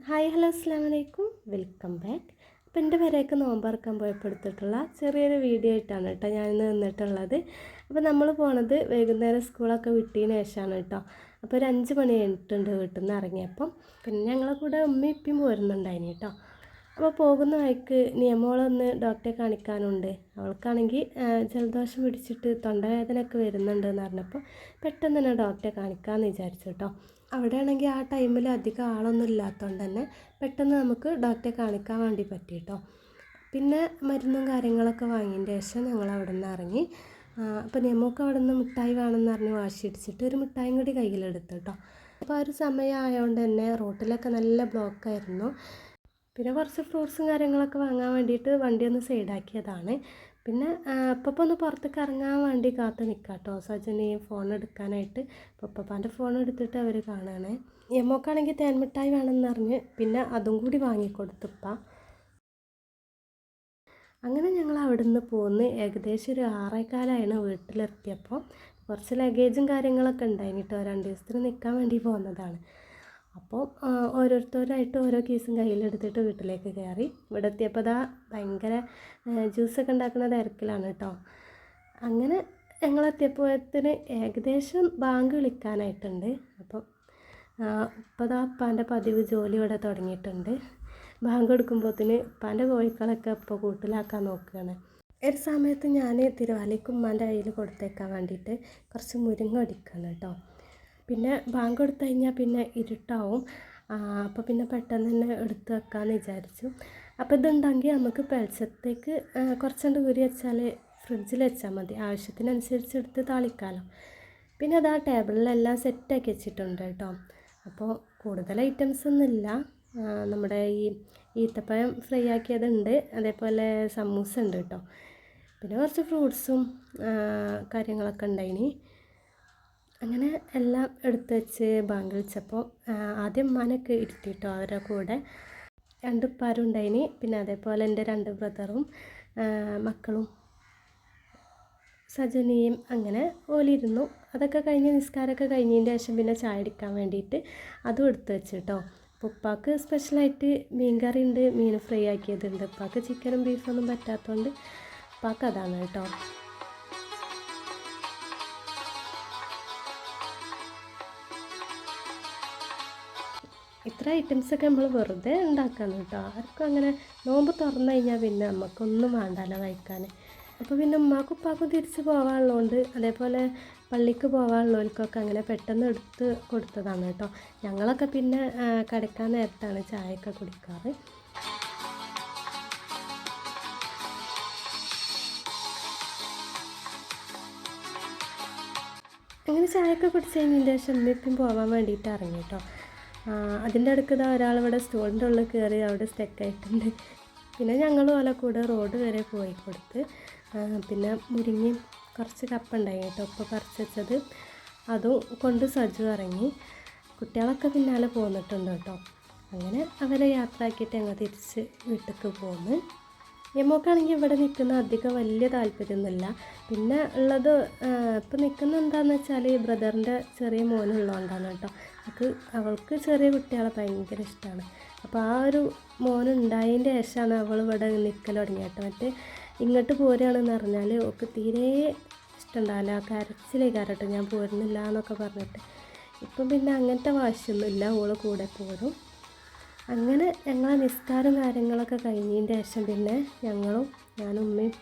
Hi hello അസ്സലാമു അലൈക്കും welcome back. അപ്പോൾ എൻ്റെ വരെയൊക്കെ നോമ്പറക്കാൻ പോയപ്പോൾ എടുത്തിട്ടുള്ള ചെറിയൊരു വീഡിയോ ആയിട്ടാണ് കേട്ടോ ഞാനിന്ന് നിന്നിട്ടുള്ളത്. അപ്പോൾ നമ്മൾ പോണത് വൈകുന്നേരം സ്കൂളൊക്കെ വിട്ടതിന് ശേഷമാണ് കേട്ടോ. അപ്പോൾ ഒരു 5 മണി കഴിഞ്ഞിട്ടുണ്ട് വീട്ടിൽ നിന്ന് ഇറങ്ങിയപ്പം. പിന്നെ ഞങ്ങളെ കൂടെ ഉമ്മയും ഇപ്പയും പോരുന്നുണ്ടായിന് കേട്ടോ. അപ്പോൾ പോകുന്ന വഴിക്ക് നിയമോളൊന്ന് ഡോക്ടറെ കാണിക്കാനുണ്ട്. അവൾക്കാണെങ്കിൽ ജലദോഷം പിടിച്ചിട്ട് തൊണ്ടവേദനയൊക്കെ വരുന്നുണ്ട് എന്ന് പറഞ്ഞപ്പോൾ പെട്ടെന്ന് തന്നെ ഡോക്ടറെ കാണിക്കാമെന്ന് വിചാരിച്ചു കേട്ടോ. അവിടെയാണെങ്കിൽ ആ ടൈമിൽ അധികം ആളൊന്നും ഇല്ലാത്തതുകൊണ്ട് തന്നെ പെട്ടെന്ന് നമുക്ക് ഡോക്ടറെ കാണിക്കാൻ വേണ്ടി പറ്റി കേട്ടോ. പിന്നെ മരുന്നും കാര്യങ്ങളൊക്കെ വാങ്ങിയതിന് ശേഷം ഞങ്ങൾ അവിടെ നിന്ന് ഇറങ്ങി. അപ്പോൾ നമുക്ക് അവിടെ നിന്ന് മിഠായി വേണമെന്ന് പറഞ്ഞ് വാശി അടിച്ചിട്ട് ഒരു മിഠായും കൂടി കയ്യിലെടുത്തു കേട്ടോ. അപ്പോൾ ആ ഒരു സമയം ആയതുകൊണ്ട് തന്നെ റോട്ടിലൊക്കെ നല്ല ബ്ലോക്കായിരുന്നു. പിന്നെ കുറച്ച് ഫ്രൂട്ട്സും കാര്യങ്ങളൊക്കെ വാങ്ങാൻ വേണ്ടിയിട്ട് വണ്ടി ഒന്ന് സൈഡാക്കിയതാണ്. പിന്നെ അപ്പോൾ ഒന്ന് പുറത്തേക്ക് ഇറങ്ങാൻ വേണ്ടി കാത്ത് നിൽക്കാം കേട്ടോ. സജനി ഫോൺ എടുക്കാനായിട്ട് പപ്പാൻ്റെ ഫോൺ എടുത്തിട്ട് അവർ കാണുകയാണ്. എമ്മോക്കാണെങ്കിൽ തേൻമിഠായി വേണമെന്ന് പറഞ്ഞ് പിന്നെ അതും കൂടി വാങ്ങിക്കൊടുത്തുപ്പ. അങ്ങനെ ഞങ്ങൾ അവിടെ നിന്ന് പോന്ന് ഏകദേശം ഒരു 6:15 വീട്ടിലെത്തിയപ്പോൾ. കുറച്ച് ലഗേജും കാര്യങ്ങളൊക്കെ ഉണ്ടായിന് കേട്ടോ. 2 ദിവസത്തിന് നിൽക്കാൻ വേണ്ടി പോകുന്നതാണ്. അപ്പോൾ ഓരോരുത്തരായിട്ട് ഓരോ കേസും കയ്യിലെടുത്തിട്ട് വീട്ടിലേക്ക് കയറി. ഇവിടെ എത്തിയപ്പോൾ ഭയങ്കര ജ്യൂസൊക്കെ ഉണ്ടാക്കുന്ന തിരക്കിലാണ് കേട്ടോ. അങ്ങനെ ഞങ്ങളെത്തിയപ്പോഴത്തിന് ഏകദേശം ബാങ്ക് വിളിക്കാനായിട്ടുണ്ട്. അപ്പം ഇപ്പോൾ ഉപ്പാൻ്റെ പതിവ് ജോലി ഇവിടെ തുടങ്ങിയിട്ടുണ്ട്. ബാങ്ക് കൊടുക്കുമ്പോഴത്തിന് ഉപ്പാൻ്റെ കോഴിക്കളൊക്കെ ഇപ്പോൾ കൂട്ടിലാക്കാൻ നോക്കുകയാണ്. ഒരു സമയത്ത് ഞാൻ തിരുവാലിക്ക് ഉമ്മാൻ്റെ കയ്യിൽ കൊടുത്തേക്കാൻ വേണ്ടിയിട്ട് കുറച്ച് മുരിങ്ങ ഒടിക്കണം കേട്ടോ. പിന്നെ ബാങ്ക് കൊടുത്തു കഴിഞ്ഞാൽ പിന്നെ ഇരുട്ടാവും. അപ്പോൾ പിന്നെ പെട്ടെന്ന് തന്നെ എടുത്ത് വെക്കാമെന്ന് വിചാരിച്ചു. അപ്പോൾ ഇതുണ്ടെങ്കിൽ നമുക്ക് പെൽച്ചത്തേക്ക് കുറച്ചുകൊണ്ട് ഊരി വെച്ചാൽ ഫ്രിഡ്ജിൽ വെച്ചാൽ മതി. ആവശ്യത്തിനനുസരിച്ച് എടുത്ത് താളിക്കാമല്ലോ. പിന്നെ അത് ആ ടേബിളിലെല്ലാം സെറ്റാക്കി വെച്ചിട്ടുണ്ട് കേട്ടോ. അപ്പോൾ കൂടുതൽ ഐറ്റംസ് ഒന്നുമില്ല. നമ്മുടെ ഈ ഈത്തപ്പഴം ഫ്രൈ ആക്കിയതുണ്ട്, അതേപോലെ സമൂസ ഉണ്ട് കേട്ടോ. പിന്നെ കുറച്ച് ഫ്രൂട്ട്സും കാര്യങ്ങളൊക്കെ ഉണ്ടായിനി. അങ്ങനെ എല്ലാം എടുത്ത് വെച്ച് ബാങ്ക് വിളിച്ചപ്പോൾ ആദ്യം ഉമ്മാനൊക്കെ ഇരുത്തിയിട്ടോ. അവരുടെ കൂടെ 2 ഉപ്പാരും ഉണ്ടായിനി. പിന്നെ അതേപോലെ എൻ്റെ 2 ബ്രദറും മക്കളും സജനിയും അങ്ങനെ ഓലിരുന്നു. അതൊക്കെ കഴിഞ്ഞ് നിസ്കാരമൊക്കെ കഴിഞ്ഞതിൻ്റെ ശേഷം പിന്നെ ചായ അടിക്കാൻ വേണ്ടിയിട്ട് അതും എടുത്ത് വെച്ച് കേട്ടോ. അപ്പോൾ ഉപ്പാക്ക് സ്പെഷ്യലായിട്ട് മീൻ കറി ഉണ്ട്, മീൻ ഫ്രൈ ആക്കിയതുണ്ട്. ഉപ്പാക്ക് ചിക്കനും ബീഫൊന്നും പറ്റാത്തതുകൊണ്ട് ഉപ്പാക്ക് അതാണ് കേട്ടോ. ഇത്ര ഐറ്റംസൊക്കെ നമ്മൾ വെറുതെ ഉണ്ടാക്കാന്ന് കേട്ടോ. ആർക്കും അങ്ങനെ നോമ്പ് തുറന്നു കഴിഞ്ഞാൽ പിന്നെ നമുക്കൊന്നും വേണ്ടല്ലോ കഴിക്കാൻ. അപ്പോൾ പിന്നെ ഉമ്മാക്കും ഉപ്പാക്കും തിരിച്ച് പോകാനുള്ളതുകൊണ്ട്, അതേപോലെ പള്ളിക്ക് പോകാനുള്ളവർക്കൊക്കെ അങ്ങനെ പെട്ടെന്ന് എടുത്ത് കൊടുത്തതാണ് കേട്ടോ. ഞങ്ങളൊക്കെ പിന്നെ കിടക്കാൻ നേരത്താണ് ചായയൊക്കെ കുടിക്കാറ്. അങ്ങനെ ചായയൊക്കെ കുടിച്ച് കഴിഞ്ഞതിന് ശേഷം ഉമ്മയും പോകാൻ വേണ്ടിയിട്ട് ഇറങ്ങി കേട്ടോ. അതിൻ്റെ അടുക്ക് ഒരാളിവിടെ സ്റ്റോറിൻ്റെ ഉള്ളിൽ കയറി അവിടെ സ്റ്റക്കായിട്ടുണ്ട്. പിന്നെ ഞങ്ങൾ ഓലെ കൂടെ റോഡ് വരെ പോയി കൊടുത്ത്. പിന്നെ മുരിങ്ങയും കുറച്ച് കപ്പ ഉണ്ടായി കേട്ടോ, ഇപ്പോൾ പറിച്ച് വെച്ചത്. അതും കൊണ്ട് സജു ഇറങ്ങി. കുട്ടികളൊക്കെ പിന്നാലെ പോന്നിട്ടുണ്ട് കേട്ടോ. അങ്ങനെ അവരെ യാത്രയാക്കിയിട്ട് ഞങ്ങൾ തിരിച്ച് വീട്ടിലേക്ക് പോന്ന്. എമ്മോക്കാണെങ്കിൽ ഇവിടെ നിൽക്കുന്ന അധികം വലിയ താല്പര്യമൊന്നുമില്ല. പിന്നെ ഉള്ളത് ഇപ്പോൾ നിൽക്കുന്ന എന്താണെന്ന് വെച്ചാൽ ബ്രദറിൻ്റെ ചെറിയ മോനുള്ളതുകൊണ്ടാണ് കേട്ടോ. അവൾക്ക് ചെറിയ കുട്ടികളെ ഭയങ്കര ഇഷ്ടമാണ്. അപ്പോൾ ആ ഒരു മോനുണ്ടായതിൻ്റെ ശേഷമാണ് അവൾ ഇവിടെ നിൽക്കൽ തുടങ്ങി കേട്ടോ. മറ്റേ ഇങ്ങോട്ട് പോരുകയാണെന്ന് പറഞ്ഞാൽ അവൾക്ക് തീരെ ഇഷ്ടമുണ്ടാവില്ല. കരച്ചിലേക്കാരട്ടോ ഞാൻ പോരുന്നില്ല എന്നൊക്കെ പറഞ്ഞിട്ട്. ഇപ്പം പിന്നെ അങ്ങനത്തെ വാശിയൊന്നുമില്ല, ഓള് കൂടെ പോരും. അങ്ങനെ ഞങ്ങളെ നിസ്കാരം കാര്യങ്ങളൊക്കെ കഴിഞ്ഞതിൻ്റെ ശേഷം പിന്നെ ഞാനും ഉമ്മയും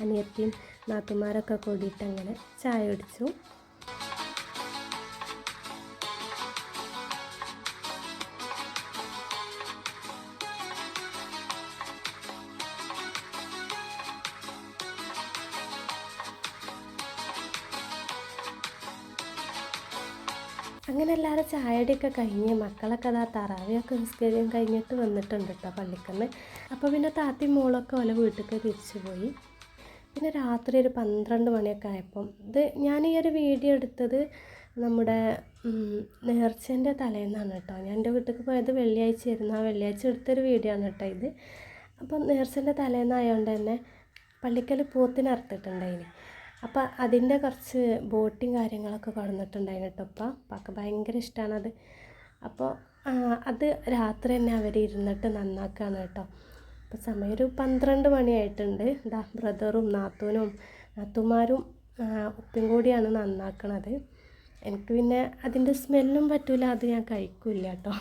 അനിയത്തിയും നാത്തുമാരൊക്കെ കൂടിയിട്ട് അങ്ങനെ ചായ കുടിച്ചു. അങ്ങനെ എല്ലാവരും ചായയുടെയൊക്കെ കഴിഞ്ഞ് മക്കളൊക്കെ തറാവിയൊക്കെ നിസ്കരിക്കാൻ കഴിഞ്ഞിട്ട് വന്നിട്ടുണ്ട് കേട്ടോ പള്ളിക്കന്ന്. അപ്പോൾ പിന്നെ താത്തിയും മോളൊക്കെ ഓലെ വീട്ടിലേക്ക് തിരിച്ചു പോയി. പിന്നെ രാത്രി ഒരു 12 മണിയൊക്കെ ആയപ്പം ഞാൻ ഈ ഒരു വീഡിയോ എടുത്തത് നമ്മുടെ നേർച്ചേൻ്റെ തലേന്നാണ് കേട്ടോ. ഞാൻ എൻ്റെ വീട്ടിലേക്ക് പോയത് വെള്ളിയാഴ്ച ആയിരുന്നു. ആ വെള്ളിയാഴ്ച എടുത്തൊരു വീഡിയോ ആണ് കേട്ടോ ഇത്. അപ്പം നേർച്ചേൻ്റെ തലേന്നായതുകൊണ്ട് തന്നെ പള്ളിക്കൽ പോത്തിന് അറുത്തിട്ടുണ്ടായിന്. അപ്പോൾ അതിൻ്റെ കുറച്ച് ബോട്ടിങ് കാര്യങ്ങളൊക്കെ കൊടുത്തിട്ടുണ്ടായിരുന്നു കേട്ടോ. ഉപ്പാക്ക് ഭയങ്കര ഇഷ്ടമാണത്. അപ്പോൾ അത് രാത്രി തന്നെ അവർ ഇരുന്നിട്ട് നന്നാക്കുകയാണ് കേട്ടോ. അപ്പോൾ സമയം ഒരു 12 മണിയായിട്ടുണ്ട്. ഇതാ ബ്രദറും നാത്തൂമാരും ഉപ്പയും കൂടിയാണ് നന്നാക്കണത്. എനിക്ക് പിന്നെ അതിൻ്റെ സ്മെല്ലും പറ്റില്ല, അത് ഞാൻ കഴിക്കില്ല കേട്ടോ.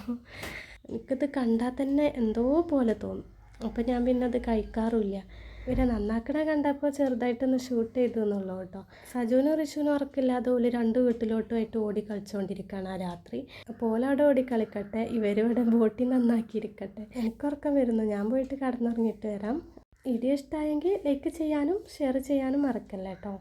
എനിക്കത് കണ്ടാൽ തന്നെ എന്തോ പോലെ തോന്നും. അപ്പോൾ ഞാൻ പിന്നെ അത് കഴിക്കാറുമില്ല. പിന്നെ നന്നാക്കണ കണ്ടപ്പോൾ ചെറുതായിട്ടൊന്ന് ഷൂട്ട് ചെയ്തു എന്നുള്ളൂ കേട്ടോ. സജുവിനും റിഷുവിനും ഉറക്കില്ലാതെ ഓല് 2 വീട്ടിലോട്ടുമായിട്ട് ഓടി കളിച്ചുകൊണ്ടിരിക്കുകയാണ് ആ രാത്രി. അപ്പോൾ ഓലവിടെ ഓടി കളിക്കട്ടെ, ഇവരിവിടെ ബോട്ടി നന്നാക്കിയിരിക്കട്ടെ. എനിക്കുറക്കം വരുന്നു, ഞാൻ പോയിട്ട് കിടന്നുറങ്ങിയിട്ട് വരാം. വീഡിയോ ഇഷ്ടമായെങ്കിൽ ലൈക്ക് ചെയ്യാനും ഷെയർ ചെയ്യാനും മറക്കല്ല കേട്ടോ.